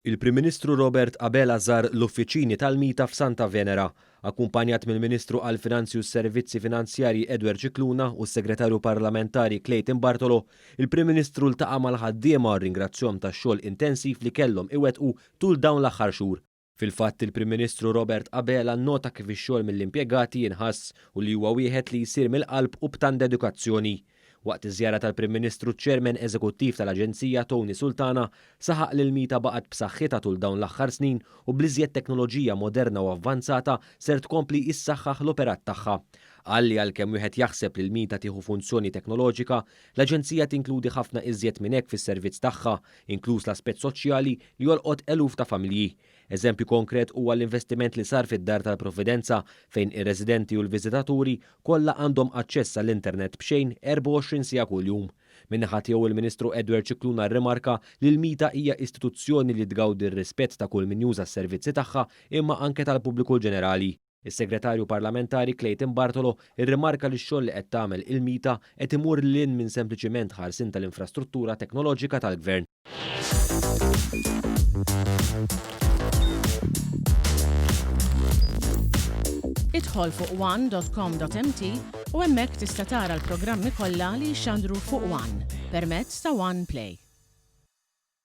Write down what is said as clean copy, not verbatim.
Il-Prim Ministru Robert Abela żar l-uffiċini tal-Mita f'Santa Venera, akkumpanjat mill-Ministru għall-Finanzi u s-Servizzi Finanzjarji Edward Cicluna u s-Segretarju Parlamentari Clayton Bartolo. Il-Prim Ministru ltaqa' mal-ħaddiema u rringrazzjahom tax-xogħol intensiv li kellhom iwettqu tul dawn l-aħħar xhur. Fil-fatt il-Prim Ministru Robert Abela nnota kif ix-xogħol mill-impjegati jinħass u li huwa wieħed li jsir mill-qalb u b'tant dedikazzjoni. Waqt iż-żjara tal-Prim Ministru ċ-Chairman Eżekuttiv tal-Aġenzija Tony Sultana saħaq li l-Mita baqgħet b'saħħitha tul dawn l-aħħar snin u bliżjed teknoloġija moderna u avvanzata ser tkompli issaħħaħ l-operat tagħha. Qal li għalkemm wieħed jaħseb li l-Mita tieħu funzjoni teknoloġika, l-Aġenzija tinkludi ħafna iżjed minn hekk fis-servizz tagħha, inkluż l-aspett soċjali li jolqot eluf ta' familji. Eżempju konkret huwa l-investiment li sar fid-Dar tal-Provvidenza fejn ir-residenti u l-viżitaturi kollha għandhom aċċess għall-internet b'xejn 24 siegħa kuljum. Min-naħa tiegħu il-Ministru Edward Cicluna rrimarka li l-Mita hija istituzzjoni li tgawdi r-rispett ta' kull min juża s-servizzi tagħha imma anke tal-pubbliku ġenerali. Is-Segretarju Parlamentari Clayton Bartolo irrimarka li x-xogħol li qed tagħmel il-Mita qed imur lil minn sempliċiment ħarsien tal-infrastruttura teknoloġika tal-Gvern. Idħol fuq one.com.mt u hemmhekk tista' tara l-programmi kollha li jxandru fuq One permezz ta' One Play.